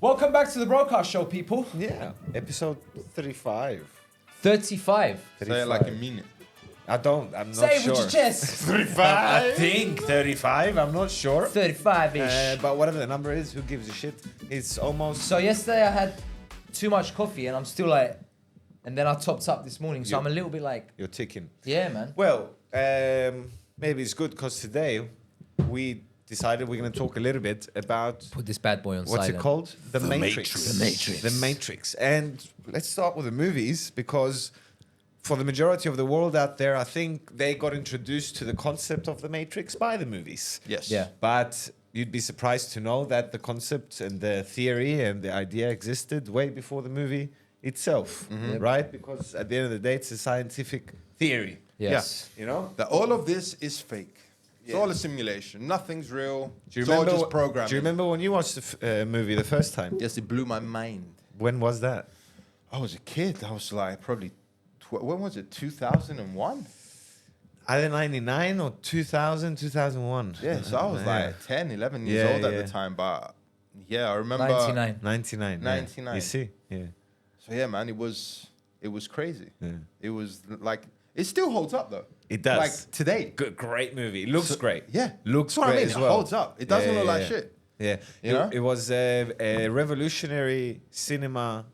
Welcome back to the BroCast show, people. Yeah, episode 35. 35. Say it like you mean it. I'm not Say it sure. with your chest. 35? I think 35, I'm not sure. 35-ish. But whatever the number is, who gives a shit? It's almost... So yesterday I had too much coffee and I'm still like... And then I topped up this morning, so I'm a little bit like... You're ticking. Yeah, man. Well, maybe it's good because today we decided we're going to talk a little bit about... Put this bad boy on What's silent. it called? The Matrix. The Matrix. The Matrix. And let's start with the movies because for the majority of the world out there, I think they got introduced to the concept of the Matrix by the movies. Yes. Yeah. But you'd be surprised to know that the concept and the theory and the idea existed way before the movie itself, right? Because at the end of the day, it's a scientific theory. Yes. You know? That all of this is fake. It's all a simulation. Nothing's real. Do you It's all remember? just programming. Do you remember when you watched the movie the first time? Yes, it blew my mind. When was that? I was a kid. I was like probably, when was it? 2001? Either 99 or 2000, 2001. Yeah, so I was like 10, 11 years Yeah, old at yeah. the time. But yeah, I remember. 99. 99. 99. You see? Yeah. So yeah, man, it was crazy. Yeah. It was like, it still holds up though. It does. Like today. Good, great movie. It looks great. Yeah. Looks That's what I great mean. as It well. holds up. It doesn't look like shit. Yeah. You know? It was a revolutionary cinema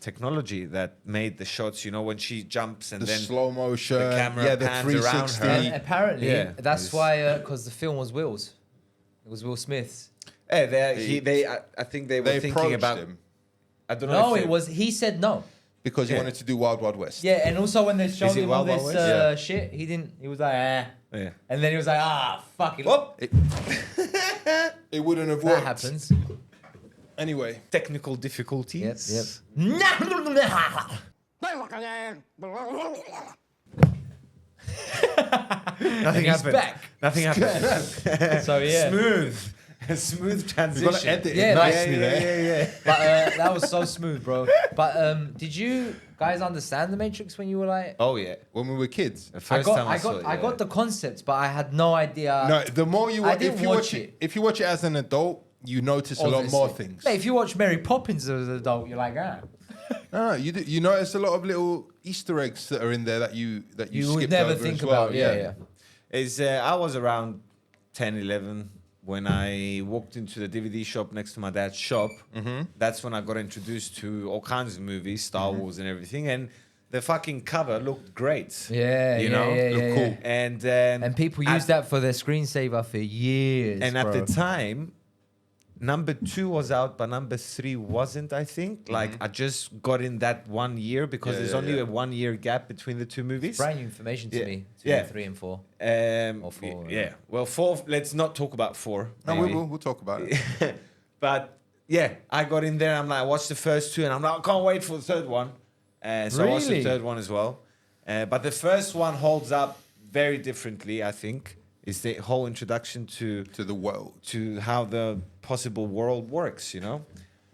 technology that made the shots, you know, when she jumps and The then slow motion. the camera yeah, the pans around 360. her. And apparently, Yeah. that's why... Because the film was Will's. It was Will Smith's. I think they were They thinking approached about... him I don't know No, if it was... He said no. because he Yeah. wanted to do Wild Wild West. Yeah, and also when they showed it him all Wild Wild this West? Yeah. shit, he didn't... He was like, Yeah. And then he was like, fuck it. Whoop. It wouldn't have That worked. happens. Anyway. Technical difficulties. Yep. Nothing He's happened. back. Nothing happened. So yeah. Smooth. A smooth transition. We've got to edit Yeah, it like- nicely there. Yeah. But that was so smooth, bro. But did you guys understand the Matrix when you were like? Oh, yeah. When we were kids. The I first got, time I saw got, it, I yeah. got the concept, but I had no idea. No, the more you I watch, didn't if you watch watch it. if you watch it as an adult, you notice a lot more Obviously. things. Mate, if you watch Mary Poppins as an adult, you're like, No, you notice a lot of little Easter eggs that are in there that you you would skipped never over think as well. about. Yeah. I was around 10, 11 when I walked into the DVD shop next to my dad's shop. Mm-hmm. That's when I got introduced to all kinds of movies, Star Wars and everything. And the fucking cover looked great. Yeah, You yeah, know? yeah, Looked yeah, cool. yeah. And people used that for their screensaver for years. And bro. at the time, number 2 was out, but number 3 wasn't, I think. Like, I just got in that 1 year because Yeah, there's yeah, only yeah. a 1 year gap between the two movies. brand new information to Yeah. me. 2, Yeah. 3, and 4. Or 4. Yeah. Well, 4, let's not talk about 4. No, maybe. we'll talk about it. But yeah, I got in there. I'm like, I watched the first 2, and I'm like, I can't wait for the third one. So I watched the Really? third one as well. But the first one holds up very differently, I think. It's the whole introduction to To the world. how the possible world works, you know?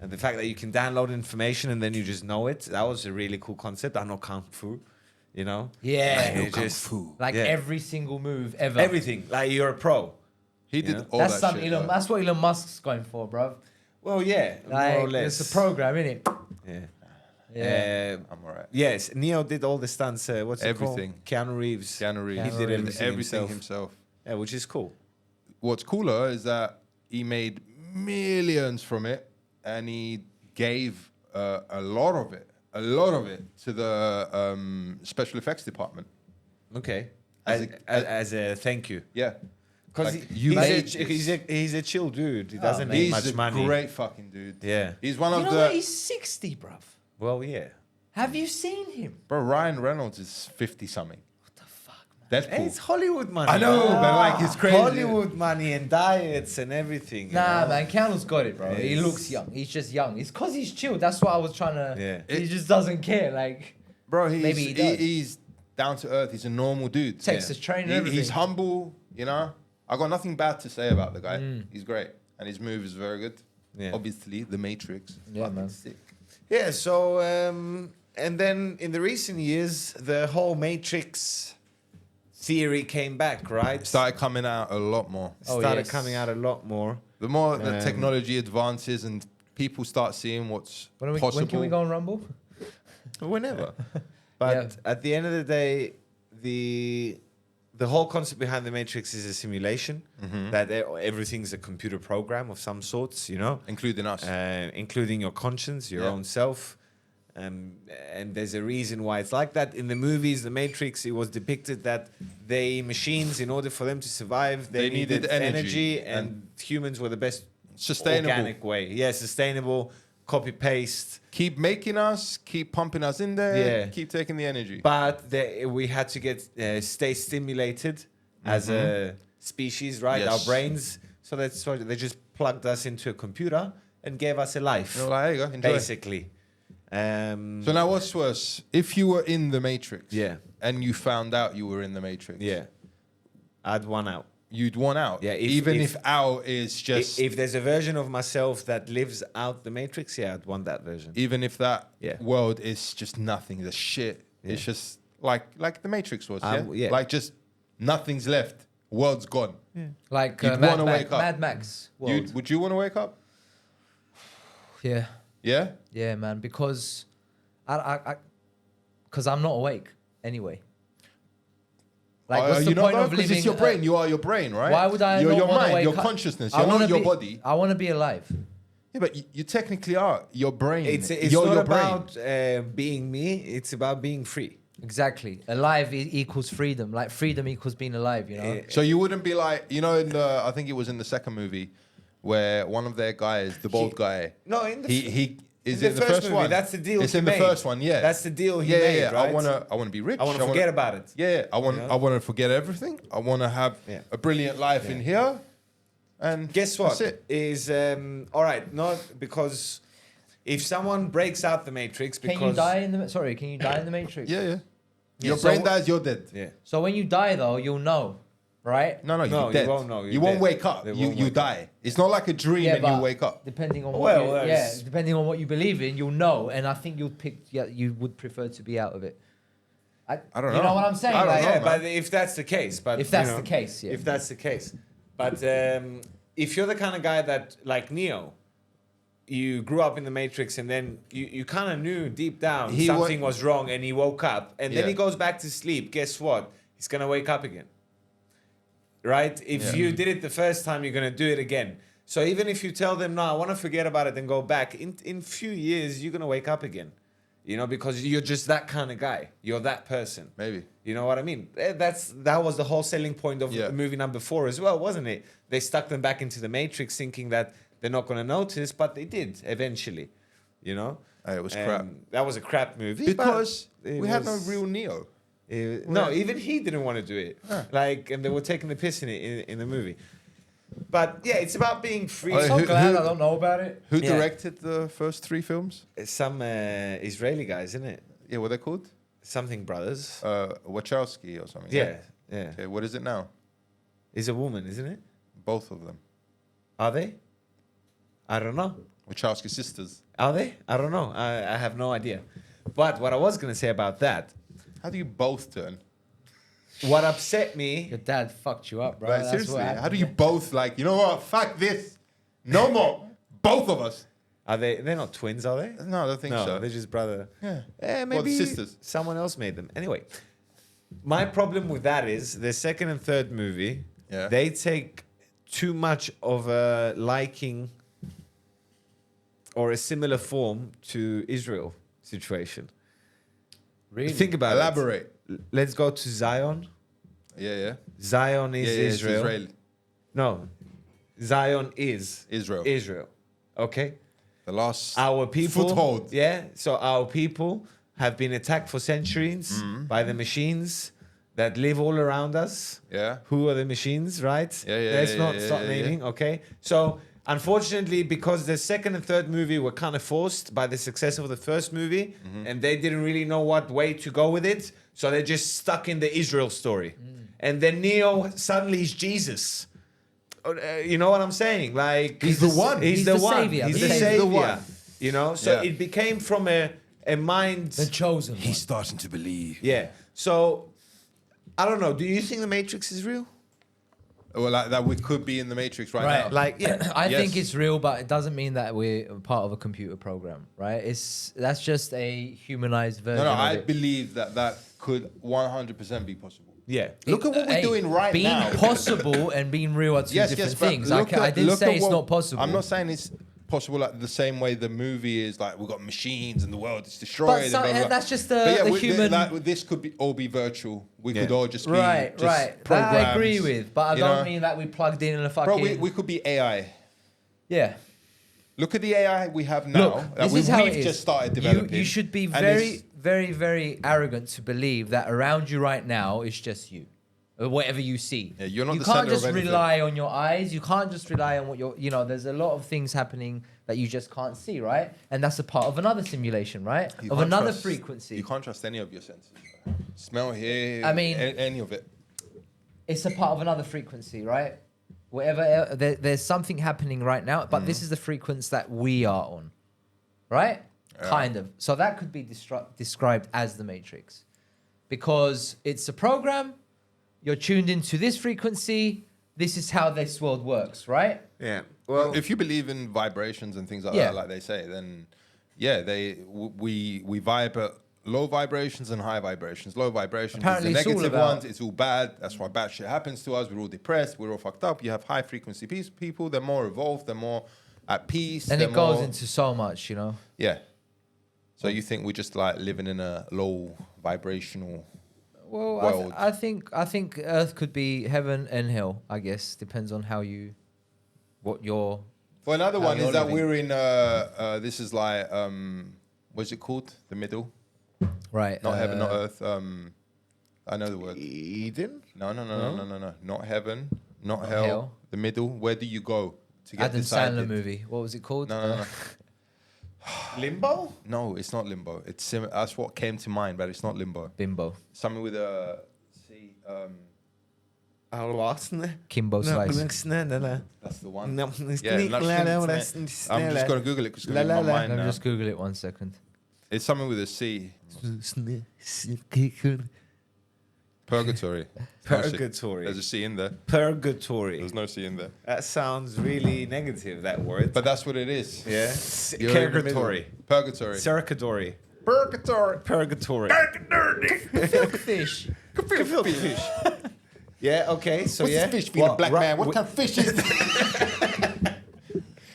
And the fact that you can download information and then you just know it. That was a really cool concept. I know Kung Fu, you know? Yeah. Like, it just- Like yeah. every single move ever. Everything. Like, you're a pro. He did Yeah. all That's that something shit. Elon. though. That's what Elon Musk's going for, bro. Well, yeah, Like, more or less. it's a program, isn't it? Yeah. Yeah. I'm alright. Yes, Neo did all the stunts. What's Everything. it called? Keanu Reeves. Keanu Reeves. He did Keanu everything, everything himself. himself. Yeah, which is cool. What's cooler is that he made millions from it, and he gave a lot of it to the special effects department. Okay. As As a thank you. Yeah, Because Like, you he's a chill dude. He doesn't man. need he's much a money. great fucking dude. Yeah. He's one You of know the what? He's 60, bruv. Well, yeah. Have you seen him? bro. Ryan Reynolds is 50 something. What the fuck, man? Deadpool. It's Hollywood money. I know, man. but like it's crazy. Hollywood money and diets and everything. you Nah, know? man, Keanu's got it, bro. He Yes. looks young. He's just young. It's because he's chill. That's what I was trying to... Yeah. He just doesn't care. Like, Bro, Maybe he does. he's down to earth. He's a normal dude. Texas train and everything. He's humble. You know, I got nothing bad to say about the guy. He's great, and his move is very good. Yeah. Obviously, the Matrix. Yeah, Fucking man. Sick. Yeah, so, and then in the recent years, the whole Matrix theory came back, right? Started coming out a lot more. Oh, Started yes. coming out a lot more. The more the technology advances and people start seeing what's When possible. can we go on Rumble? Whenever. But Yeah. at the end of the day, the whole concept behind the Matrix is a simulation, that everything's a computer program of some sorts, you know, Including us. including your conscience, your Yeah. own self. And there's a reason why it's like that. In the movies, The Matrix, it was depicted that machines, in order for them to survive, they needed energy, and humans were the best Sustainable. organic way. Yeah, sustainable, copy paste. Keep making us, keep pumping us in there, Yeah. keep taking the energy. But we had to stay stimulated as a species, right? Yes. Our brains. So that's why they just plugged us into a computer and gave us a life, You're like, there you go, enjoy. basically. So now what's worse? If you were in the Matrix Yeah. and you found out you were in the Matrix, Yeah, I'd want out. you'd want out. Yeah, even if out is just... If there's a version of myself that lives out the Matrix, yeah, I'd want that version. even if that Yeah. world is just nothing, the shit. Yeah. It's just like the Matrix was, yeah? Yeah. Like just nothing's left. World's gone. Like You'd Mad, wanna wake up. Mad Max world. Would you want to wake up? Yeah. Yeah? Yeah, man, because I'm not awake anyway. Like, what's the you know point though? of Because living? it's your brain. You are your brain, right? Why would I You're not your wanna mind, wake your up? consciousness. I You're wanna not your be- body. I want to be alive. Yeah, but you technically are your brain. It's you're not your brain. about being me. It's about being free. Exactly. Alive equals freedom. Like freedom equals being alive. You know. So you wouldn't be like, you know, in the I think it was in the second movie where one of their guys, the bald guy, No, in the he is in it the first movie, one? that's the deal. It's he in made. the first one, yeah. That's the deal he made, right? I wanna be rich. I want to forget about it. Yeah, I want You know? I want to forget everything. I want to have Yeah. a brilliant life in here. And Guess what? That's it. Is all right. Not because if someone breaks out the Matrix, because Can you die in the? Sorry, can you die in the Matrix? Yeah, yeah. Your so brain what- dies, you're dead. Yeah. So when you die, though, you'll know, right? No, No, you're you dead. won't know, you're You won't dead. wake up. They You won't you wake up. die. It's not like a dream and you wake up. Depending on what Well, you, that's- depending on what you believe in, you'll know. And I think you'll pick. Yeah, you would prefer to be out of it. I don't know. You know what I'm saying? I don't Like, know, Yeah, man. but if that's the case, but If that's you know, the case, yeah. If that's the case, but if you're the kind of guy that like Neo, you grew up in the Matrix and then you kind of knew deep down He something was wrong and he woke up and then Yeah. he goes back to sleep. Guess what? He's gonna wake up again. Right? If Yeah. you did it the first time, you're gonna do it again. So even if you tell them, no, I want to forget about it and go back, in few years you're gonna wake up again. You know, because you're just that kind of guy. You're that person. Maybe. You know what I mean? That was the whole selling point of Yeah. movie number 4 as well, wasn't it? They stuck them back into the Matrix, thinking that they're not going to notice, but they did eventually. You know? It was And crap. That was a crap movie Because but it we had no was- real Neo. no, even he didn't want to do it. Like, and they were taking the piss in it in the movie. But yeah, it's about being free. Oh, I'm so who- glad who- I don't know about it. Who Yeah. directed the first 3 films? Some Israeli guys, isn't it? Yeah, what are they called? Something brothers. Wachowski or something. Yeah, yeah. Okay, what is it now? He's a woman, isn't it? Both of them. Are they? I don't know. Wachowski sisters. Are they? I don't know. I have no idea. But what I was going to say about that, How do you both turn? what upset me, Your dad fucked you up, bro. Like, That's seriously, what how happened. do you both like, you know what, fuck this. No more. Both of us. they're not twins, are they? No, I don't think No, so. they're just brother. Yeah. Maybe sisters. someone else made them. Anyway, my problem with that is the second and third movie, Yeah. they take too much of a liking or a similar form to Israel situation. Really? Think about Elaborate. it. Let's go to Zion. Yeah, yeah. Zion is Yeah, it's Israel. Israeli. No, Zion is Israel. Israel. Okay. The last Our people. foothold. Yeah. So our people have been attacked for centuries Mm-hmm. by the machines that live all around us. Yeah. Who are the machines, right? Yeah, yeah, Let's yeah, not yeah, start yeah, naming. Okay. So unfortunately, because the second and third movie were kind of forced by the success of the first movie, Mm-hmm. and they didn't really know what way to go with it, so they just stuck in the Israel story. And then Neo suddenly he's Jesus. You know what I'm saying? Like He's the one. He's the one. savior. He's the He's savior. the one. You know, so Yeah. it became from a mind. The chosen one. starting to believe. Yeah. So I don't know. Do you think the Matrix is real? Or like that we could be in the Matrix right, Right. now. Like, yeah. I Yes. think it's real, but it doesn't mean that we're part of a computer program, right? That's just a humanized version No, of I it. believe that could 100% be possible. Yeah. Look at what we're Hey, doing right being now. possible and being real are two different but things. I look at- didn't look say at it's what- not possible. I'm not saying it's possible like the same way the movie is like we've got machines and the world is destroyed. But and blah, blah, blah. that's just But the we- human. this could be all be virtual. We could Yeah. all just be Right, just right. That programs, I agree with, but I you don't know? mean that we plugged in a fucking. Bro, we could be AI. Yeah. Look at the AI we have now. Look, that this is how it we've is. just started developing. You should be and very, it's- very, very arrogant to believe that around you right now is just you, or whatever you see. Yeah, you're not you the can't center of just anything. rely on your eyes. You can't just rely on what you're. There's a lot of things happening that you just can't see, right? And that's a part of another simulation, right? You Of can't another trust- frequency. You can't trust any of your senses. Smell, hear, I mean- any of it. It's a part of another frequency, right? Whatever. There's something happening right now, but this is the frequency that we are on, right? Yeah. Kind of. So that could be described as the Matrix, because it's a program. You're tuned into this frequency. This is how this world works, right? Yeah. Well, If you believe in vibrations and things like Yeah. that, like they say, then yeah, we vibe at low vibrations and high vibrations. Low vibrations Apparently is the it's all negative about- ones. It's all bad. That's why bad shit happens to us. We're all depressed. We're all fucked up. You have high frequency people. They're more evolved. They're more at peace. And they're it goes more- into so much, yeah. So you think we're just like living in a low vibrational? Well, world. I think Earth could be heaven and hell. I guess depends on what your. Well, another How one you're is that living. we're in. This is like what's it called? The middle. Right. Not heaven, not earth. I know the word. Eden? No. Not heaven, not hell. hell. The middle. Where do you go to get Adam decided? Sandler movie. What was it called? No. Limbo? No, it's not limbo. It's that's what came to mind, but it's not limbo. Bimbo. Something with a C. Kimbo Slice. That's the one. No, I'm just gonna Google it because it's gonna be in my mind Let me now. just Google it 1 second. It's something with a C. Purgatory. Purgatory. There's a C in there. Purgatory. There's no C in there. That sounds really negative, that word. But that's what it is. yeah. You're in the middle. Purgatory. Purgatory. Circatory. Purgatory. Purgatory. Fish. Fish. Yeah, okay, so What's yeah. this fish being a black man? What we- kind of fish is this?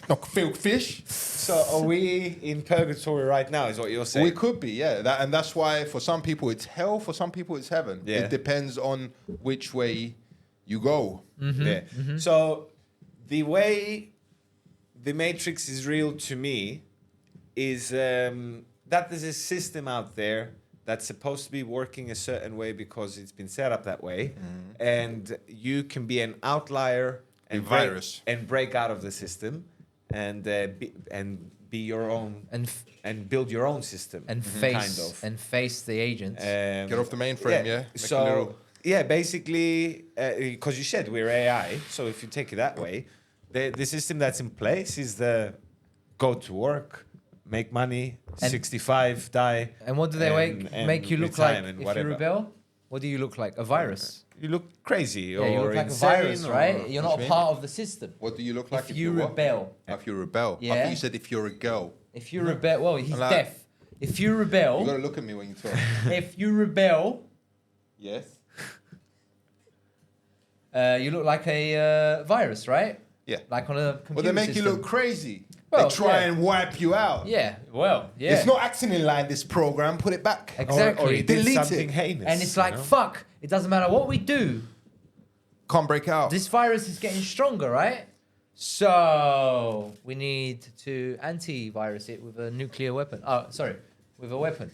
No, filk fish. So are we in purgatory right now, is what you're saying? We could be, yeah. And that's why for some people it's hell, for some people it's heaven. Yeah. It depends on which way you go. Yeah. So the way the Matrix is real to me is that there's a system out there that's supposed to be working a certain way because it's been set up that way, and you can be an outlier and A virus. break out of the system, and be your own and build your own system And face the agents. Get off the mainframe, yeah? Make a So little- yeah, basically, because you said we're AI, so if you take it that way, the system that's in place is the go to work, make money, And- 65, die. And what do they and make you look like retirement, if whatever. you rebel? What do you look like? A virus. You look crazy Yeah, or you look like a insane virus, or- right? You're What not do a you part of the system. What do you look like If if you you're what? rebel. If you rebel. I Yeah. thought you said if you're a girl. If you rebel, well, he's Like- deaf. If you You rebel, gotta look at me when you talk. if you rebel, Yes. you look like a virus, right? Yeah. Like on a computer Well, they make system. you look crazy. Well, they try yeah. and wipe you out. Yeah, well, yeah. It's not acting in line, this program. Put it back. Exactly. Or he did Delete something it. heinous. And it's you like, know? fuck, it doesn't matter what we do. Can't break out. This virus is getting stronger, right? So we need to antivirus it with a nuclear weapon. Oh, sorry, with a weapon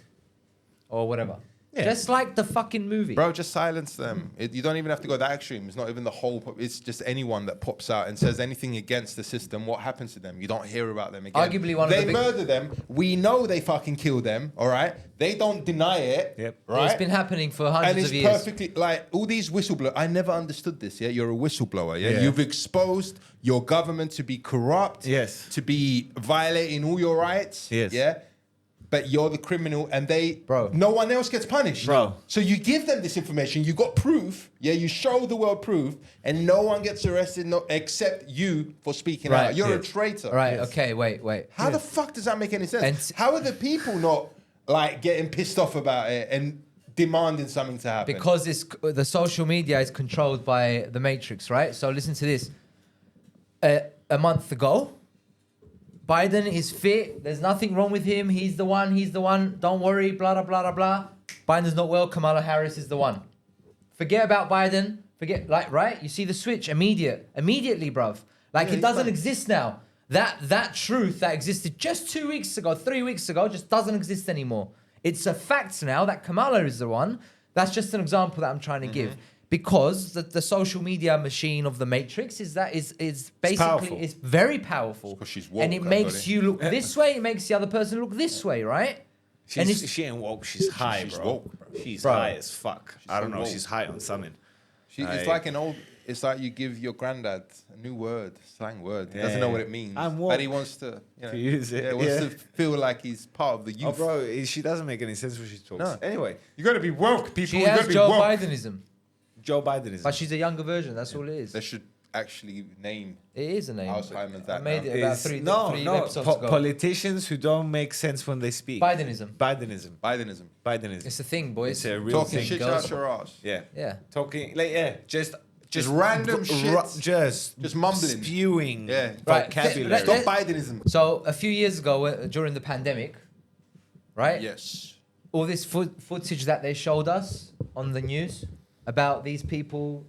or whatever. Yeah. Just like the fucking movie. Bro, just silence them. You don't even have to go that extreme. It's not even the whole. It's just anyone that pops out and says anything against the system. What happens to them? You don't hear about them again. Arguably one of they the big- murder them. We know they fucking kill them. All right. They don't deny it. Yep. Right. It's been happening for and hundreds it's of years. perfectly like all these whistleblowers. I never understood this. Yeah, you're a whistleblower. Yeah, Yeah. you've exposed your government to be corrupt. Yes. To be violating all your rights. Yes. Yeah. but you're the criminal, and Bro. no one else gets punished. Bro. So you give them this information, you got proof, you show the world proof, and no one gets arrested except you for speaking Right. out. You're a Yes. traitor. Right. Okay. Wait. How the fuck does that make any sense? And- How are the people not like getting pissed off about it and demanding something to happen? Because the social media is controlled by the Matrix, right? So listen to this. A month ago, Biden is fit. There's nothing wrong with him. He's the one. Don't worry. Blah, blah, blah, blah, blah. Biden's not well. Kamala Harris is the one. Forget about Biden. Right? You see the switch immediately, bruv. Like, Yeah, it he's doesn't fine. exist now. That truth that existed just 2 weeks ago, 3 weeks ago, just doesn't exist anymore. It's a fact now that Kamala is the one. That's just an example that I'm trying to give. Because the social media machine of the Matrix is basically powerful. is very powerful. 'cause she's woke, and it I makes got it. you look this way, it makes the other person look this way, right? And it's- She ain't woke. She's high, she's bro. woke, bro. She's Bro. high as fuck. I don't so know. woke. She's high on something. It's like it's like you give your granddad a new word, slang word. He doesn't know Yeah. what it means, I'm but he woke. wants to, To use it, Yeah, wants yeah. to feel like he's part of the Oh, youth. bro, she doesn't make any sense when she talks. No. Anyway, You got to be woke, people. she You gotta has be Joe woke. Bidenism, Joe Biden is. but she's a younger version. That's all it is. They should actually name It is a name. Alzheimer's I that made now. it about is three no episodes ago. politicians who don't make sense when they speak. Bidenism. Bidenism. Bidenism. Bidenism. It's a thing, boys. It's a real Talking thing. shit girls. out your ass. Yeah. Yeah. Talking like just random shit. Just mumbling. spewing Yeah. Right. vocabulary. Stop Bidenism. So a few years ago, during the pandemic, right? Yes. All this footage that they showed us on the news about these people,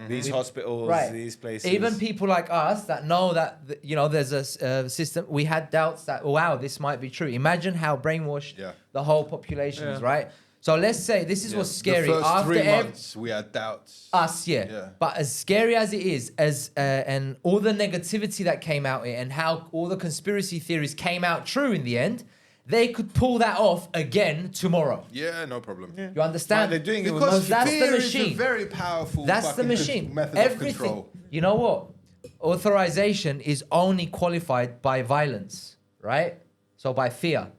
These hospitals, Right. these places. even people like us that know that there's a system. We had doubts that wow, this might be true. Imagine how brainwashed Yeah. the whole population is, Yeah. right? So let's say this is what's scary. The first After 3 months, we had doubts. us, yeah. Yeah. But as scary as it is, and all the negativity that came out and how all the conspiracy theories came out true in the end, they could pull that off again tomorrow. Yeah, no problem. Yeah. You understand? They're doing it with Because most that's the fear is a machine. very powerful That's the fucking machine. method of Everything. control. You know what? Authorization is only qualified by violence, right? So by fear.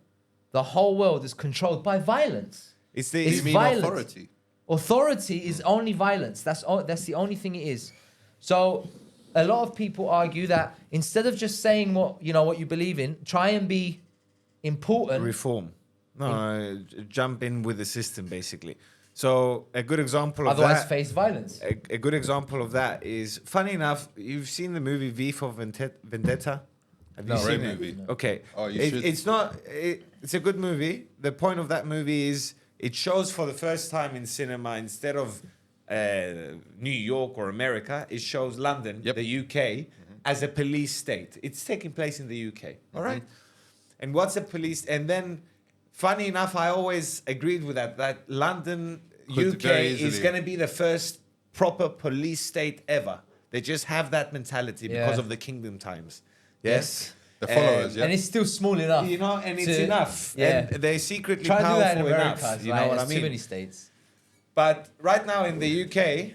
The whole world is controlled by violence. It's You It's mean violence. authority? Authority is only violence. That's the only thing it is. So a lot of people argue that instead of just saying what you believe in, try and be important. reform. No, jump in with the system basically. So a good example of Otherwise, that. face violence. A good example of that is, funny enough, you've seen the movie V for Vendetta? Have you No. seen Great it? movie. Okay. Oh, you should. It's not. It's a good movie. The point of that movie is it shows for the first time in cinema, instead of New York or America, it shows London, Yep. the UK, as a police state. It's taking place in the UK. All right. And what's a police? And then, funny enough, I always agreed with that London, Could UK very is easily. going to be the first proper police state ever. They just have that mentality because Yeah. of the kingdom times. Yes. The followers, yeah. And it's still small enough. And it's enough. Yeah. And they're secretly Try to do powerful that in America. enough. It's You like, know what I there's too mean? many states. But right now in the UK,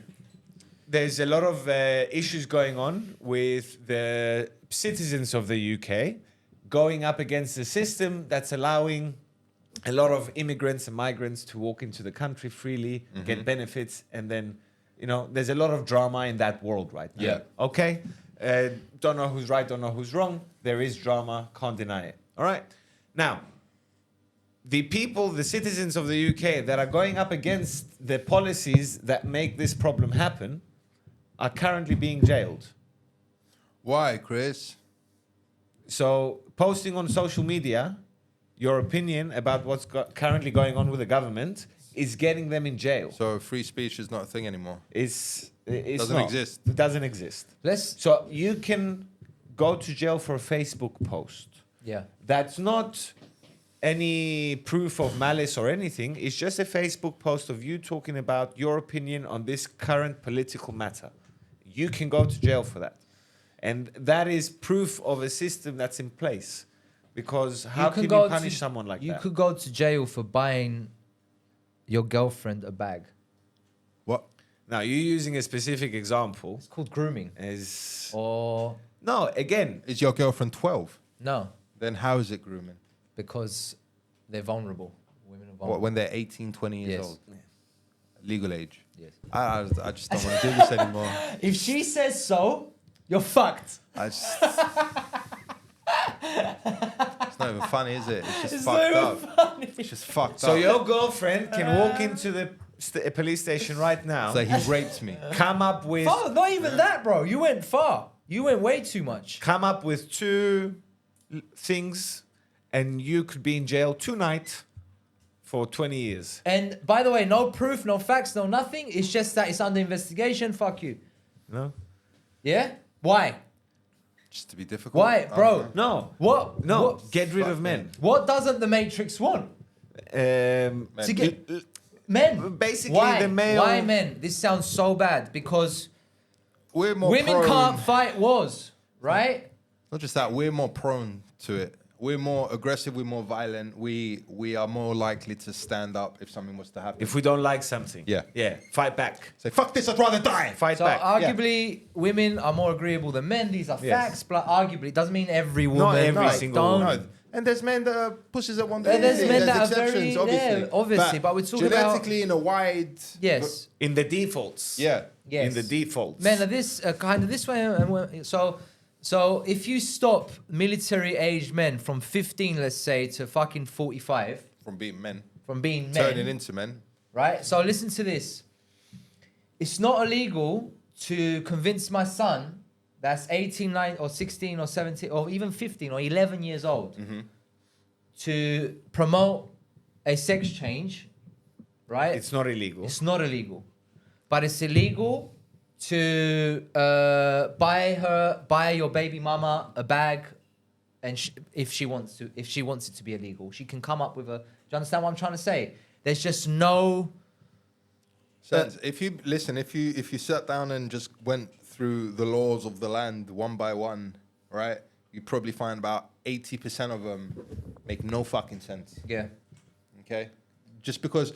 there's a lot of issues going on with the citizens of the UK going up against the system that's allowing a lot of immigrants and migrants to walk into the country freely, get benefits, and then, there's a lot of drama in that world right now. Yeah. Okay? Don't know who's right, don't know who's wrong. There is drama, can't deny it. All right? Now, the people, the citizens of the UK that are going up against the policies that make this problem happen are currently being jailed. Why, Chris? So, posting on social media your opinion about what's currently going on with the government is getting them in jail. So free speech is not a thing anymore. It's Doesn't not. exist. It doesn't exist. Let's. So you can go to jail for a Facebook post. Yeah. That's not any proof of malice or anything. It's just a Facebook post of you talking about your opinion on this current political matter. You can go to jail for that. And that is proof of a system that's in place. Because how can you punish someone like that? You could go to jail for buying your girlfriend a bag. What? Now, you're using a specific example. It's called grooming. Or No, again, Is your girlfriend 12? no, Then how is it grooming? because They're vulnerable. Women are What, vulnerable. when they're 18, 20 years Yes. old? Legal age. Yes. I just don't want to do this anymore. If she says so, you're fucked. I just... It's not even funny, is it? It's just It's fucked not up. even funny. It's just fucked So up. your girlfriend can walk into the police station right now, So he raped me. come up with Oh, not even that, bro. You went far. You went way too much. two things, and you could be in jail tonight for 20 years. And by the way, no proof, no facts, no nothing. It's just that it's under investigation. Fuck you. No, Yeah? Why? Just to be difficult. Why, bro? no, What? no. What, Get rid of men. what doesn't the Matrix want? Men. To get men. Basically, Why? the male. Why men? This sounds so bad because We're more women prone, can't fight wars, right? Not just that, we're more prone to it. We're more aggressive, we're more violent. We are more likely to stand up if something was to happen. If we don't like something, Yeah. fight back. Say, fuck this, I'd rather die. Fight So back. arguably, women are more agreeable than men. These are Yes. facts, but arguably, it doesn't mean every woman. every like, single don't- woman. No, and there's men that are pussies that want to And there's do it. men that are exceptions, very- yeah, obviously, but we're talking about- genetically in a wide... Yes. In the defaults. Yeah. Yes. In the defaults. Men are this kind of this way. So if you stop military-aged men from 15, let's say, to fucking 45, From being men. from being men, Turning into men. right? So listen to this. It's not illegal to convince my son that's 18, 9, or 16, or 17, or even 15, or 11 years old to promote a sex change, right? It's not illegal. It's not illegal, but it's illegal to buy your baby mama a bag, and if she wants it to be illegal, she can come up with a. Do you understand what I'm trying to say? There's just no. So if you sat down and just went through the laws of the land one by one, right, you'd probably find about 80% of them make no fucking sense. Yeah. Okay? Just because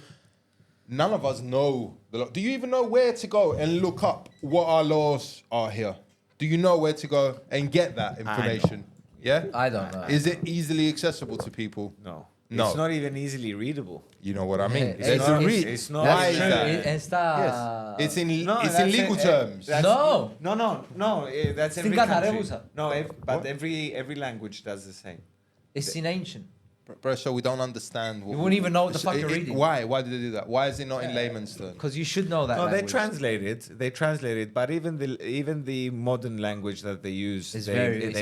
none of us know the law. Do you even know where to go and look up what our laws are here? Do you know where to go and get that information? Yeah? I don't know. Is it easily accessible to people? No. No. It's not even easily readable. You know what I mean? Yeah, There's a read. it's not- Why That's is true. that? Está. Yes. It's in that's legal terms. that's- No. No. That's every Sin ganar, country. usa. No, but What? every language does the same. It's in ancient. Bro, so we don't understand. You wouldn't even know what the fuck you're reading. Why? Why did they do that? Why is it not in layman's terms? Because you should know that. No, language. they translate it, but even the modern language that they use, It's they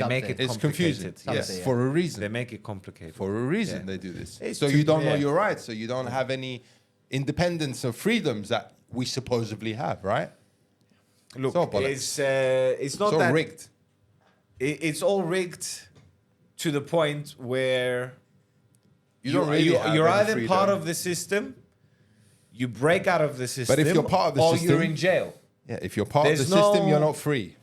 up make there. it It's complicated. confusing. Some Yes, say, yeah. for a reason. They make it complicated. For a reason Yeah. they do this. It's So too- you don't know yeah. your rights. So you don't have any independence or freedoms that we supposedly have, right? Look, It's all bollocks. it's not It's all that rigged. It's all rigged to the point where You don't really have you're any either freedom. part of the system, you break out of the system, But if you're part of the or system- you're in jail. Yeah, if you're part of the There's system, no- you're not free.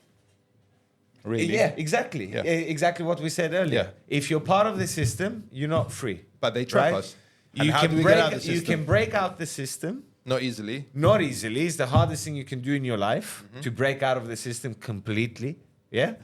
Really? Yeah, exactly. Yeah. Exactly what we said earlier. Yeah. If you're part of the system, you're not free. But they trap right? us. And You how can do we break. get out of the You system? can break out the system. Not easily. Not easily. It's the hardest thing you can do in your life to break out of the system completely. Yeah.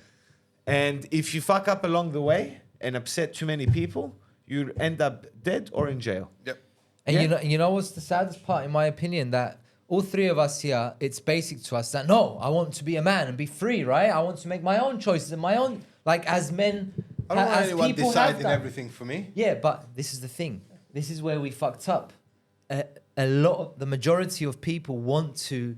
And if you fuck up along the way and upset too many people, you end up dead or in jail. Yep. And Yeah. you know what's the saddest part, in my opinion, that all three of us here, it's basic to us that no, I want to be a man and be free, right? I want to make my own choices and my own, like as men, I don't want as anyone people have deciding that. everything for me. Yeah, but this is the thing. This is where we fucked up. The majority of people want to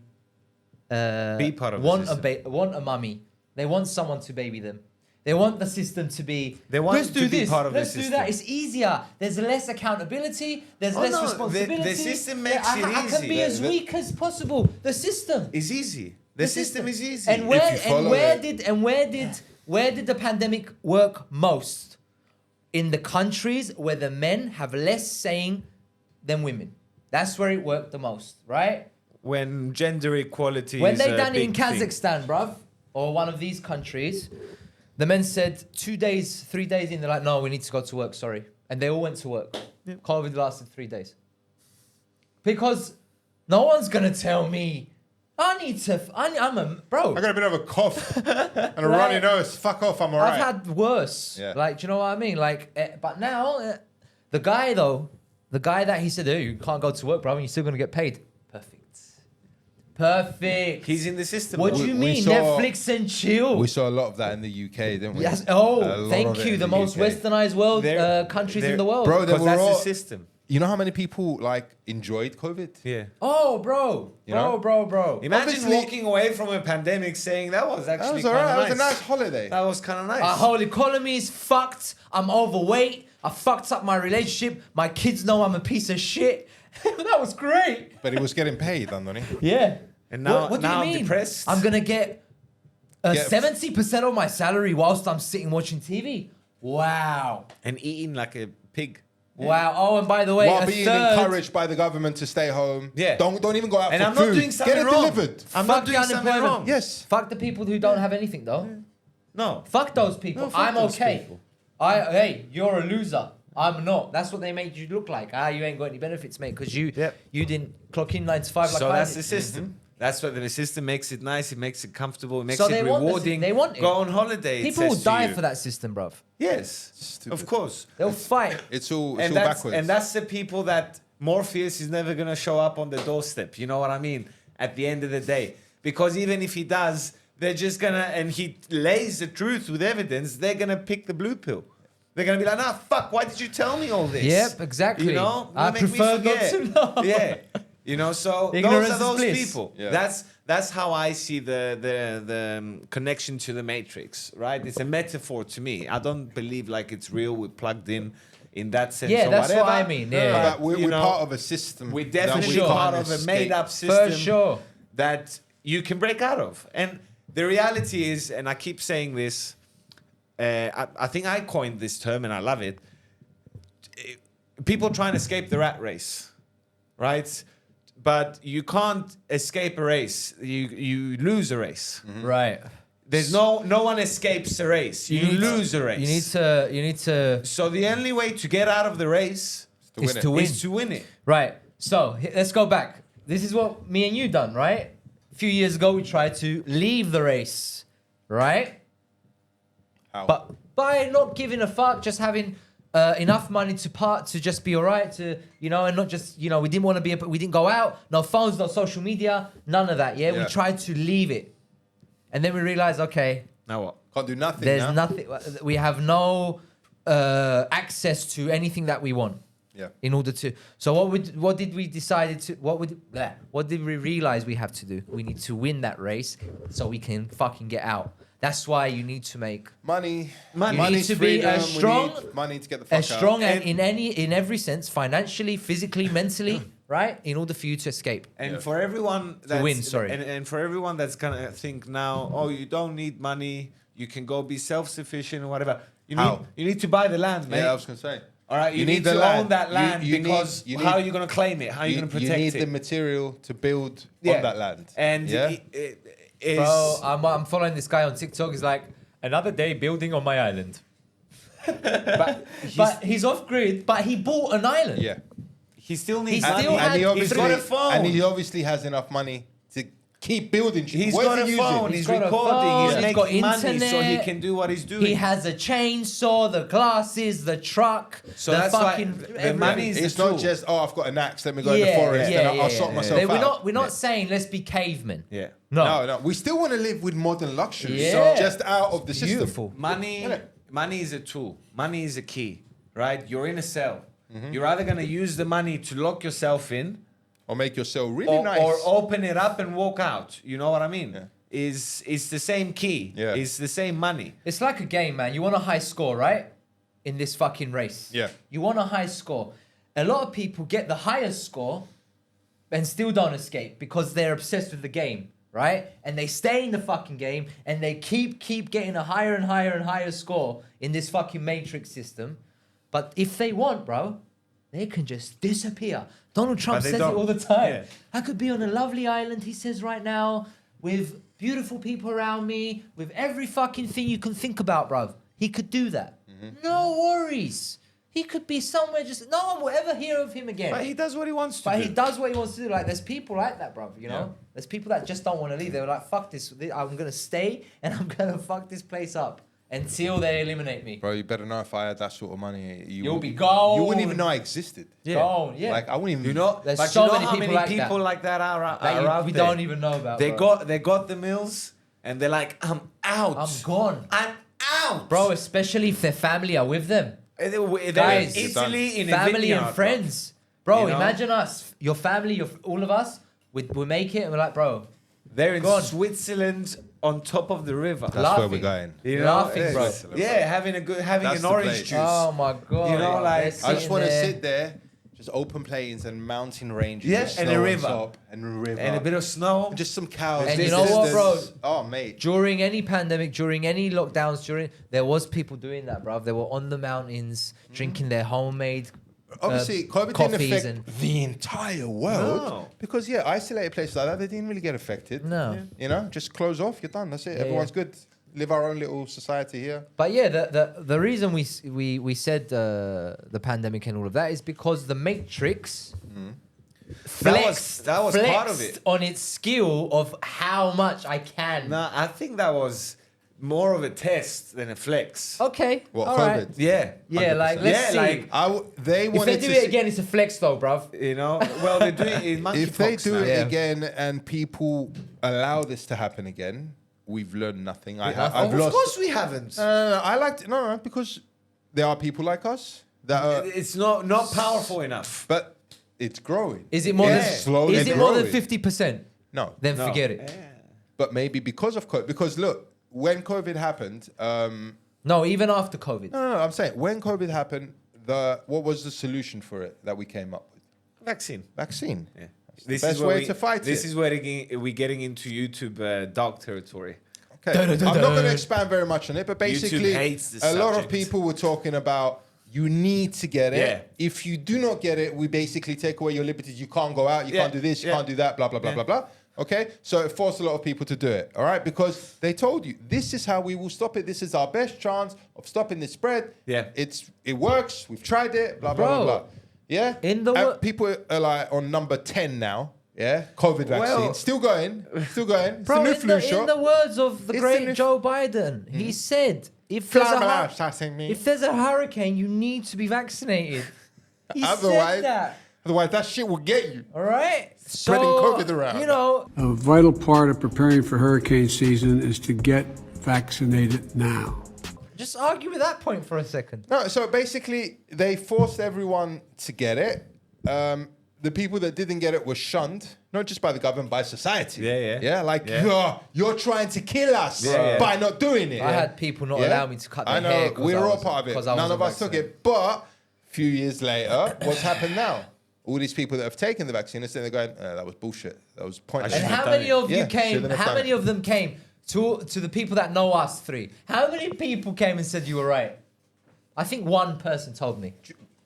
Be part of the want system. want a mummy. They want someone to baby them. They want the system to be. They want let's to do be this. part of the let's do system. that. It's easier. There's less accountability. There's Oh, less no, the responsibility. system makes it I can easy. be as weak as possible. The system. It's easy. The system is easy. And where you follow where did the pandemic work most? In the countries where the men have less saying than women. That's where it worked the most, right? when gender equality When is they a done it in big thing. Kazakhstan, bruv, or one of these countries, the men said 2 days, 3 days in, they're like, no, we need to go to work, sorry. And they all went to work. Yeah. COVID lasted 3 days. Because no one's going to tell me, I'm a, bro. I got a bit of a cough and a Like- runny nose. Fuck off, I'm alright. I've had worse. Yeah. Like, do you know what I mean? Like, but now The guy that he said, "Hey, you can't go to work, bro, and you're still gonna get paid." Perfect. He's in the system. What do We- you we mean? saw- Netflix and chill. We saw a lot of that in the UK, didn't we? Yes. A Oh, lot thank of it you. in The most UK. westernized world countries in the world. Bro, they Because were that's all, the system. you know how many people like enjoyed COVID? Yeah. Oh, bro. You know? Bro. Imagine Obviously- walking away from a pandemic saying that was That actually was kind alright. of That nice. was a nice holiday. That was kind of nice. Our whole economy is fucked. I'm overweight. I fucked up my relationship. My kids know I'm a piece of shit. That was great. But he was getting paid, Andoni. Yeah. And now- what do now you I'm mean? depressed. I'm gonna get Get- 70% of my salary whilst I'm sitting watching TV. Wow. and eating like a pig. Wow. Oh, and by the way, While a being third. encouraged by the government to stay home. Yeah. Don't even go out And for I'm food. not doing something Get it wrong. delivered. I'm Fuck not the doing something unemployment. wrong. Yes. Fuck the people who don't have anything though. No. Fuck those people. No, fuck I'm those okay. people. Hey, you're a loser. I'm not. That's what they made you look like. You ain't got any benefits, mate, because you didn't clock in 9 to 5 like So I that's did. the system. That's what the system makes it nice. It makes it comfortable. It makes So it they want this- rewarding. they want it. Go on holiday. it People will says to die you. for that system, bruv. Yes, Stupid. of course. They'll fight. It's all And that's backwards. the people that Morpheus is never gonna show up on the doorstep. You know what I mean? At the end of the day, because even if he does, they're just gonna, and he lays the truth with evidence. They're gonna pick the blue pill. They're gonna be like, nah, fuck. Why did you tell me all this? Yep, exactly. You know, I You make me prefer not forget. to know. Yeah. You know, so Ignorance those is are those bliss. people. Yeah. That's how I see the connection to the Matrix, right? It's a metaphor to me. I don't believe like it's real. We're plugged in that sense. Yeah, or that's what whatever. I mean, yeah. But But, we're you know, part of a system. we're that definitely we sure. part can't of a escape. made-up For system sure. that you can break out of. And the reality is, and I keep saying this, I think I coined this term and I love it. People try and escape the rat race, right? But you can't escape a race. You lose a race. Right. There's no one escapes a race. You need to- lose a race. You need to So the only way to get out of the race To is win it. to win. is to win it. Right. So let's go back. This is what me and you done, right? A few years ago, we tried to leave the race, right? How? But by not giving a fuck, just having enough money to just be alright, and not just, we didn't want to be, we didn't go out, no phones, no social media, none of that. Yeah, we Yeah. tried to leave it, and then we realized, okay, Now what? Can't do nothing there's now. nothing. We have no access to anything that we want. Yeah. In order to, so what did we decided to, what did we realize we have to do? We need to win that race so we can fucking get out. That's why you need to make Money. Money. You need Money's to be freedom. as strong- We need money to get the fuck as out. strong and in every sense, financially, physically, mentally, right? In order for you to escape. And Yeah. for everyone that's, win, sorry. And for everyone that's gonna think now, oh, you don't need money, you can go be self-sufficient or whatever. How? You need to buy the land, mate. Yeah, I was gonna say. All right, you need the to land. own that land You because need- how are you gonna claim it? How are you gonna protect You need it? the material to build Yeah. on that land. And yeah? it is. Bro, I'm following this guy on TikTok. He's like, another day building on my island. But he's off grid, but he bought an island. yeah. he still needs He money. still had- He's got a phone. And he obviously has enough money to keep building shit. He's Where's got a he phone. using? He's got a recording. phone, He's he's got making money, so he internet. can do what he's doing. He has a chainsaw, the glasses, the truck, So the that's why fucking the everything. money is It's the not tool. just, oh, I've got an axe, let me go in the forest and I'll sort myself out. We're not saying let's be cavemen. Yeah. No, we still want to live with modern luxury. Yeah. Just out of the system. Beautiful. Money is a tool. Money is a key, right? You're in a cell. Mm-hmm. You're either gonna use the money to lock yourself in, Or make yourself really or, nice. or open it up and walk out. You know what I mean? Yeah. It's the same key. Yeah. It's the same money. It's like a game, man. You want a high score, right? In this fucking race. Yeah. You want a high score. A lot of people get the highest score and still don't escape because they're obsessed with the game, right? And they stay in the fucking game and they keep getting a higher and higher and higher score in this fucking matrix system. But if they want, bro, they can just disappear. Donald Trump But they says it don't. all the time. Yeah. I could be on a lovely island, he says right now, with beautiful people around me, with every fucking thing you can think about, bro. He could do that. No worries. He could be somewhere just... No one will ever hear of him again. But he does what he wants to But do. he does what he wants to do. Like, there's people like that, bro, you know? Yeah. There's people that just don't want to leave. They're like, fuck this. I'm going to stay and I'm going to fuck this place up. until they eliminate me. Bro, you better know if I had that sort of money, You'll be gone. You wouldn't even know I existed. Gone, yeah. Like I wouldn't even. You know, There's but so you know many how people many like people that. like that are That out we there? don't even know about. They bro. got the meals, and they're like, I'm out. I'm gone. I'm out, Bro, especially if their family are with them. They're Guys, in Italy in a family and vineyard, friends. Bro, You know? imagine us, your family, all of us, we make it and we're like, bro, They're in Gone. Switzerland on top of the river. That's where laughing. we're going. You know, Laughing, yeah, bro. Yeah, having That's an the orange place. juice. Oh my god. You know, bro. like, They're I just sitting want to there. sit there, just open plains and mountain ranges. Yeah, with and a snow on river. top, and a river, And a bit of snow. and just some cows. And in you the know what, bro? distance. Oh, mate. During any pandemic, during any lockdowns, there was people doing that, bro. They were on the mountains drinking their homemade Obviously, COVID didn't coffees affect and the entire world No. because isolated places like that, they didn't really get affected. no. Yeah. You know, just close off, you're done. That's it. Yeah, Everyone's yeah. good. Live our own little society here. But yeah, the reason we said the pandemic and all of that is because the Matrix That was part of flexed it. on its skill of how much I can. No, I think that was more of a test than a flex. Okay. What, all COVID? right. Yeah. Yeah, 100%. like let's Yeah, see. like, They if wanted they do to it see- again, it's a flex though, bruv. You know, well, they're doing it in monkeypox If they do now. it Yeah. again and people allow this to happen again, we've learned nothing. Yeah, I've Of lost. course we haven't. I liked no, because there are people like us that are, It's not powerful enough. but it's growing. Is it more Yeah. than Slowly is it more than growing. 50%? No, Then No. forget it. Yeah. but maybe because of COVID. Because look, when COVID happened, No, even after COVID. no, I'm saying when COVID happened, what was the solution for it that we came up with? Vaccine. Vaccine. Yeah. the best way to fight This it. is where we're getting into YouTube dark territory. Okay. I'm not going to expand very much on it, but basically, hates this a lot of subject. people were talking about you need to get it. Yeah. If you do not get it, we basically take away your liberties. You can't go out, you Yeah. can't do this, you Yeah. can't do that, blah, blah, blah, Yeah. blah, blah. Okay? So it forced a lot of people to do it, all right? Because they told you, this is how we will stop it. This is our best chance of stopping the spread. Yeah. It works. We've tried it, blah, blah, Bro, blah, blah. Yeah? in the And wo- people are like on number 10 now. Yeah? COVID vaccine. Well- Still going. Still going. It's Bro, the new in flu the, shot. in the words of the It's great the new- Joe Biden, he said, if there's, if there's a hurricane, you need to be vaccinated. He Otherwise- said that. Otherwise, that shit will get you. All right? Spreading So, COVID around. You know, A vital part of preparing for hurricane season is to get vaccinated now. just argue with that point for a second. No, so basically, they forced everyone to get it. The people that didn't get it were shunned, not just by the government, by society. Yeah. Yeah, like, Yeah. You're trying to kill us Yeah. by not doing it. I had people not allow me to cut their I know, hair 'cause we're I all wasn't- part of it. 'cause I None of wasn't us took vaccinated. it. But a few years later, what's happened now? All these people that have taken the vaccine, they're going, that was bullshit. That was pointless. And shouldn't how have done many it. of you Yeah, came? shouldn't have How done many it. of them came to the people that know us three? How many people came and said you were right? I think one person told me.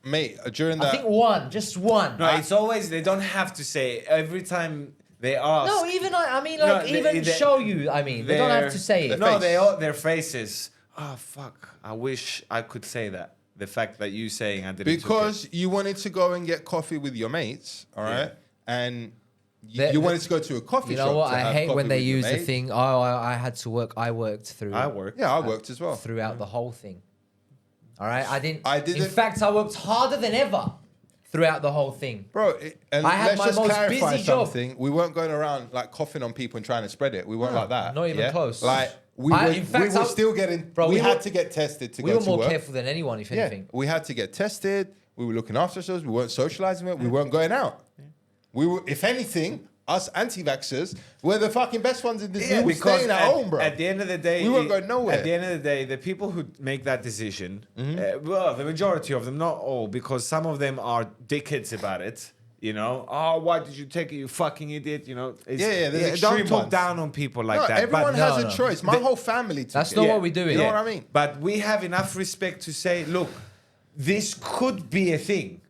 Mate, during I that... think one, just one. No, it's always, they don't have to say it. Every time they ask. No, even I mean, No, like, they- even they- show you. I mean, they don't have to say it. Their No, face. their faces. Oh, fuck. I wish I could say that. The fact that you saying I didn't took it. Because you wanted to go and get coffee with your mates, all right? And The- you wanted to go to a coffee You shop. know what? to I have hate when coffee they with your use the mate. thing. Oh, I had to work. I worked through. I work. Yeah, I worked as well. throughout the whole thing. All right, I didn't. I In didn't- fact, I worked harder than ever throughout the whole thing. Bro, and I had let's my just most clarify busy job. something. We weren't going around like coughing on people and trying to spread it. We weren't like that. not even yeah? close. Like we In fact, were I- still getting. Bro, we we had were- to get tested to We go were to more work. careful than anyone, if anything. We had to get tested. We were looking after ourselves. We weren't socializing it. We weren't going out. We were, if anything, us anti-vaxxers were the fucking best ones in this. Yeah, we were because staying at home, bro. At the end of the day, We weren't going nowhere. At the end of the day, the people who make that decision, Mm-hmm. well, the majority of them, not all, because some of them are dickheads about it. You know, oh, why did you take it, you fucking idiot? You know, it's, Yeah, there's don't extreme talk ones. down on people like no, that. everyone but, has No, a no. choice. My The- whole family took That's it. not what we're doing. You know Yeah. what I mean? But we have enough respect to say, look, this could be a thing.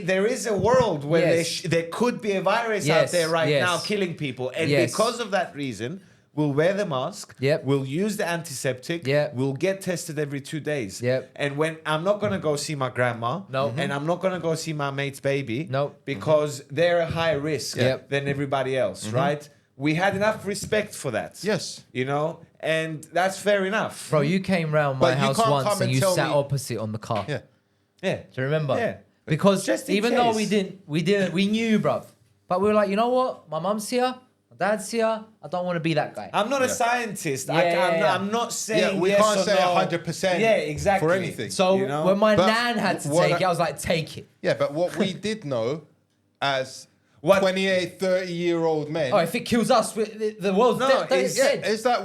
There is a world where Yes. there could be a virus out Yes, there right yes. now killing people. And Yes. because of that reason, we'll wear the mask. Yep. We'll use the antiseptic. Yep. We'll get tested every 2 days. Yep. And when I'm not going to go see my grandma. No. And I'm not going to go see my mate's baby. No. Because they're a higher risk Yep. than everybody else, right? we had enough respect for that. Yes. You know, and that's fair enough. Bro, you came round But my you house can't once come and and you tell sat me- opposite on the car. Yeah. Yeah. Do you remember? Yeah. Because Just in even though case. we knew, bruv. But we were like, you know what? My mum's here, my dad's here. I don't want to be that guy. I'm not a Yeah. scientist. Yeah. I'm not saying Yeah, we yes can't or say no. 100% Yeah, exactly. for anything. So you know? when my But nan had to what take I- it, I was like, take it. Yeah, but what we did know as What- 28, 30-year-old men. Oh, if it kills us, the world's No, dead. it's- Dead. is that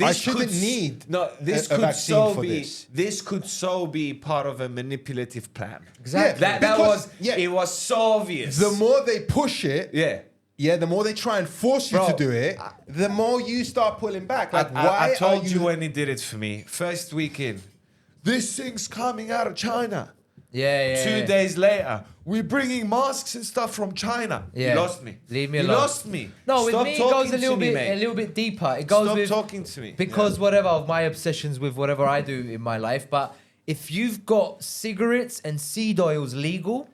I shouldn't need this a could vaccine so for be this. this could so be part of a manipulative plan. Exactly. Yeah, That because- was yeah. it was so obvious. The more they push it, yeah. the more they try and force you Bro, to do it, the more you start pulling back. Like, why I told are you when he did it for me. First week in. This thing's coming out of China. Yeah. 2 days later, we're bringing masks and stuff from China. Yeah. You lost me. Leave me you alone. lost me. No, with Stop me it goes talking a little to me, bit, mate. a little bit deeper. It goes Stop with talking to me. because whatever of my obsessions with whatever I do in my life. But if you've got cigarettes and seed oils legal,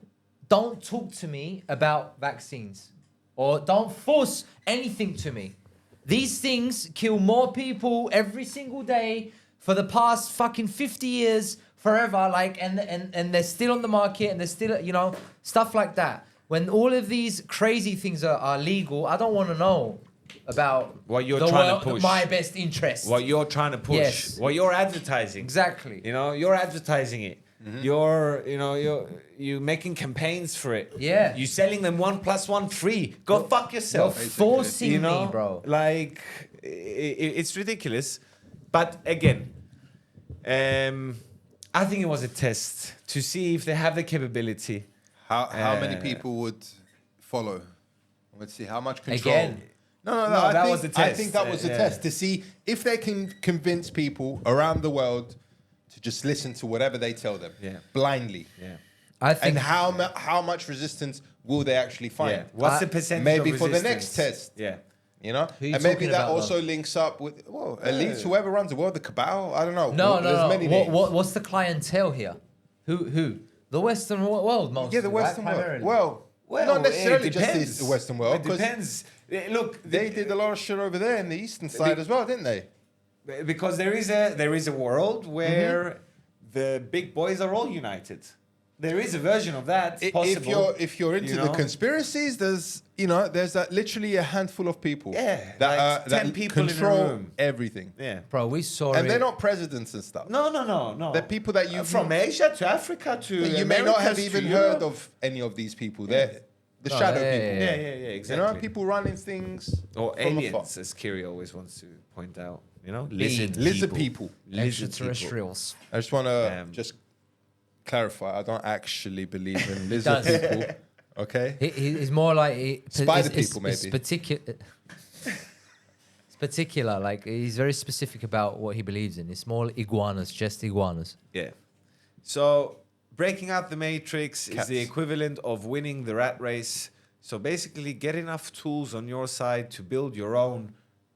don't talk to me about vaccines or don't force anything to me. These things kill more people every single day for the past fucking 50 years, forever. Like, and they're still on the market and they're still, you know, stuff like that. When all of these crazy things are legal, I don't want to know about What you're the trying to world- push. my best interest. What you're trying to push. Yes. What you're advertising. Exactly. You know, you're advertising it. You're making campaigns for it. Yeah. You're selling them 1 + 1 free. Go fuck You're yourself. forcing You know, me, bro. Like it's ridiculous. But again, I think it was a test to see if they have the capability. How many people would follow? Let's see how much control. Again. No. No, I that think, was the I test. think that was the Yeah. test to see if they can convince people around the world to just listen to whatever they tell them, Yeah. blindly. Yeah. I think And how much resistance will they actually find? Yeah. What's the percentage? Maybe of for the resistance? next test. Yeah. You know, Who you and maybe talking that about, also links up with elites, whoever runs the world, the cabal. I don't know. no. There's many names. What's the clientele here? Who? The Western world, mostly. Yeah, the Western right? world. Primarily. Well, not necessarily it just depends. the Western world. It 'Cause depends. Look, they did a lot of shit over there in the eastern side as well, didn't they? because there is a world where the big boys are all united. There is a version of that possible. If you're into you the know? conspiracies, there's that literally a handful of people. Yeah, that, like 10 people in a control room. everything. Yeah. Bro, we saw And it. they're not presidents and stuff. No. They're people that you from Asia to Africa to that you may not have Americas to even Europe. heard of any of these people. They're the No, shadow yeah, people. Yeah, exactly. You know, people running things or from aliens, afar. as Kiri always wants to point out. You know, Beings. Lizard people. Lizard Extraterrestrials. I just want to Um, just clarify. I don't actually believe in lizard does. people. Okay. He's more like Spider people, It's maybe. particular. It's particular. Like he's very specific about what he believes in. It's more iguanas, just iguanas. Yeah. So breaking out the matrix Cats. is the equivalent of winning the rat race. So basically, get enough tools on your side to build your own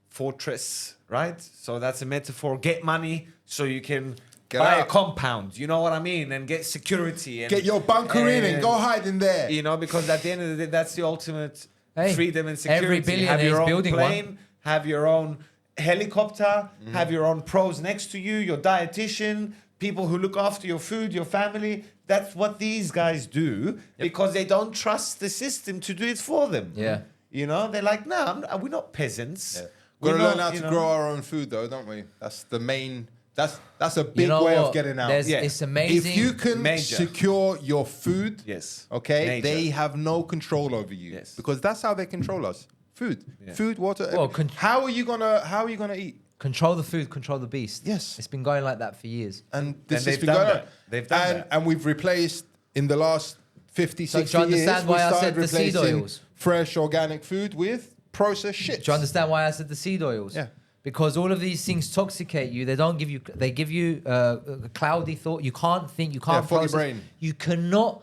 fortress, right? So that's a metaphor. Get money so you can Get buy a out. compound. You know what I mean? And get security. And, Get your bunker in and go hide in there. You know, because at the end of the day, that's the ultimate Hey, freedom and every security. Have billionaire your is own building plane, one. have your own helicopter, have your own pros next to you, your dietitian, people who look after your food, your family. That's what these guys do because they don't trust the system to do it for them. Yeah. You know, they're like, no, we're not peasants. We've got to We're learn not, how you to know- grow our own food, though, don't we? That's the main. That's a big You know way what? of getting out. There's- Yeah. It's amazing. If you can Major. secure your food, Yes. okay, Major. they have no control over you. Yes. Because that's how they control us. Food, Yeah. food, water. Well, how are you gonna eat? Control the food, control the beast. Yes. It's been going like that for years. And this they've has been done going on. that. They've done and, that. And we've replaced in the last 50, So do you 60 years, understand we why I started said the seed replacing oils? fresh organic food with processed shit. Do you understand why I said the seed oils? Yeah. Because all of these things toxicate you. They don't give you. They give you a cloudy thought. You can't think. You can't foggy process. brain. You cannot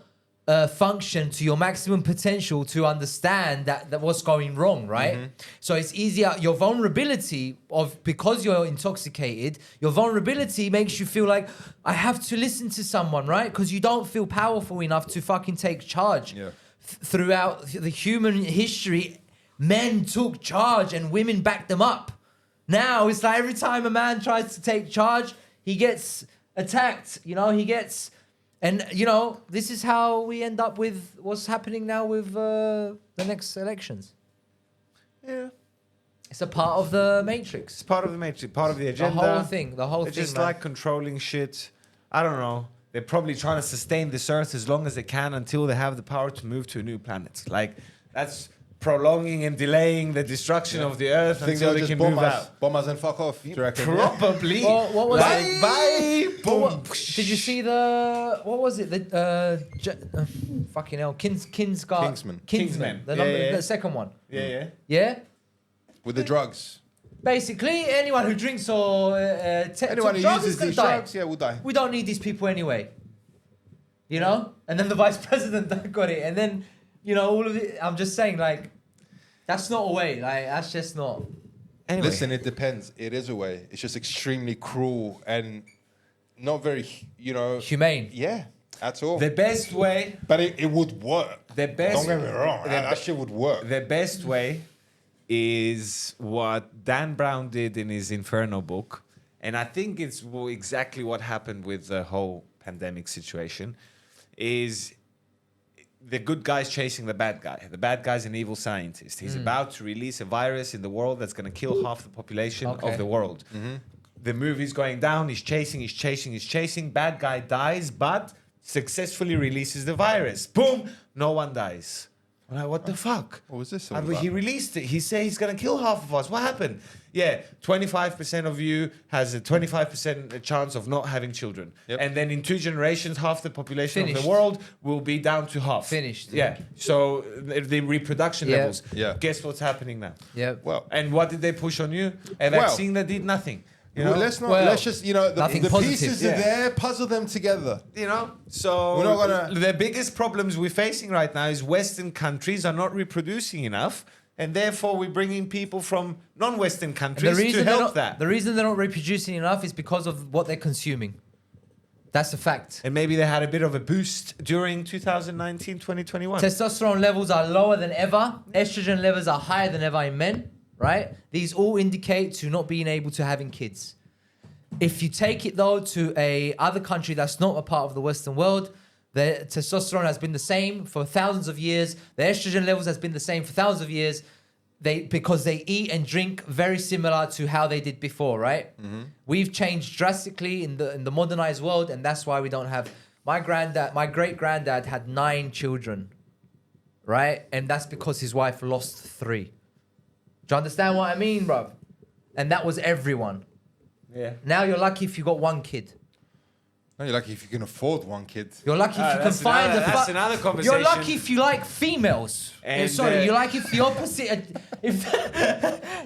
function to your maximum potential to understand that what's going wrong, right? So it's easier. Your vulnerability of because you're intoxicated, your vulnerability makes you feel like I have to listen to someone, right? Because you don't feel powerful enough to fucking take charge. Yeah. Throughout the human history, men took charge and women backed them up. Now it's like every time a man tries to take charge, he gets attacked. And this is how we end up with what's happening now with the next elections. Yeah. It's a part of the matrix. It's part of the matrix, part of the agenda. The whole thing. They're just man. like controlling shit. I don't know. They're probably trying to sustain this earth as long as they can until they have the power to move to a new planet. Like, that's prolonging and delaying the destruction of the earth until they can move out. Bomb us and fuck off. Do you reckon? Probably. Well, what was Bye. it? Bye. Boom. Did you see what was it? Fucking hell. Kingsman. Kingsman. The second one. Yeah. Yeah? With the drugs. Basically, anyone who drinks or Anyone who drugs is uses gonna these die. drugs, will die. We don't need these people anyway. And then the vice president got it, and then all of it. I'm just saying, like, that's not a way. Like, that's just not. Anyway. Listen, it depends. It is a way. It's just extremely cruel and not very, Humane. Yeah, at all. The best way. But it would work. The best. Don't get me wrong. That shit would work. The best way is what Dan Brown did in his Inferno book. And I think it's exactly what happened with the whole pandemic situation, is the good guy's chasing the bad guy. The bad guy's an evil scientist. He's about to release a virus in the world that's going to kill half the population of the world. The movie's going down. He's chasing. Bad guy dies, but successfully releases the virus. Boom! No one dies. I'm like, what the fuck? What was this? He released it. He said he's going to kill half of us. What happened? Yeah, 25% of you has a 25% chance of not having children. Yep. And then in 2 generations, half the population of Finished. the world will be down to half. Finished. Yeah. So the reproduction Yeah. levels. Yeah. Guess what's happening now? Yeah. Well, And what did they push on you? A vaccine that did nothing. let's just, nothing the positive. pieces Yeah. are there, puzzle them together. So We're not gonna- the biggest problems we're facing right now is Western countries are not reproducing enough, and therefore we're bringing people from non-Western countries to help that. The reason they're not reproducing enough is because of what they're consuming. That's a fact. And maybe they had a bit of a boost during 2019, 2021. Testosterone levels are lower than ever. Estrogen levels are higher than ever in men, right? These all indicate to not being able to having kids. If you take it though to a other country that's not a part of the Western world, the testosterone has been the same for thousands of years. The estrogen levels has been the same for thousands of years. Because they eat and drink very similar to how they did before, right? We've changed drastically in the modernized world, and that's why we don't have. My great granddad had 9 children, right? And that's because his wife lost 3. Do you understand what I mean, bruv? And that was everyone. Yeah. Now you're lucky if you got 1 kid. No, you're lucky if you can afford 1 kid. You're lucky if you can that's find another- a that's another conversation. You're lucky if you like females. And, Sorry, you're lucky if the opposite. If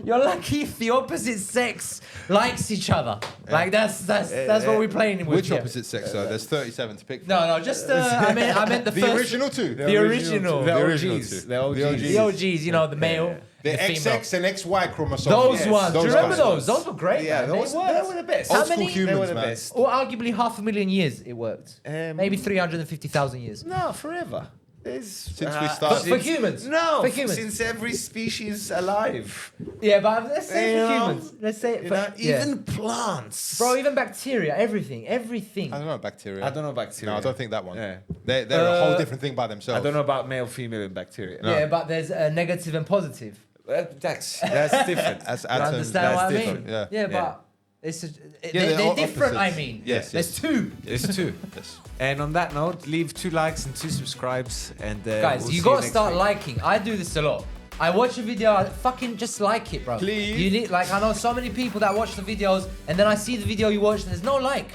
you're lucky if the opposite sex likes each other. Like that's what we're playing with. Which here. opposite sex, though? There's 37 to pick from. No, just I meant the The first. original two. The original. The original OGs. two. The OGs. The OGs, the male, The female. XX and XY chromosomes. Those Yes, ones. Do you remember guys. those? Those were great. Yeah, man. those They were worked. the best. How Old school many? humans, They were the man. best. Or arguably 500,000 years it worked. Maybe 350,000 years. No, forever. Since we started. For humans. No, For humans. since every species alive. Yeah, but let's say You for know, humans. Let's say Even plants. Bro, even bacteria, everything. I don't know bacteria. I don't know bacteria. No, I don't think that one. Yeah. They're a whole different thing by themselves. I don't know about male, female, and bacteria. Yeah, but there's a negative and positive. That's different. As You atoms, understand what I mean? different, yeah. Yeah, Yeah. but it's they're they're all different. I opposites. mean, Yes, there's 2 It's 2. Yes. And on that note, leave 2 likes and 2 subscribes. And guys. we'll You see gotta next start week. liking. I do this a lot. I watch a video, I fucking just like it, bro. Please. You need I know so many people that watch the videos, and then I see the video you watch, and there's no like.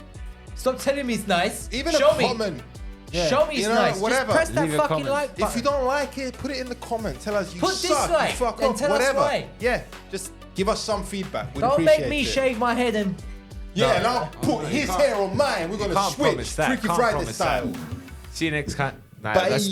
Stop telling me it's nice. Even Show a me. comment. Show me it's You know, nice. whatever. Just press that Leave a fucking comment. like button. If you don't like it, put it in the comment. Tell us you Put suck. dislike You fuck and off. tell us Whatever. why. Yeah. Just give us some feedback. We'd Don't appreciate make me it. shave my head and. Yeah, and I'll put his hair on mine. We're gonna can't switch. promise that. Freaky Can't Friday promise that. style. See you next time. Nah, Bye. that's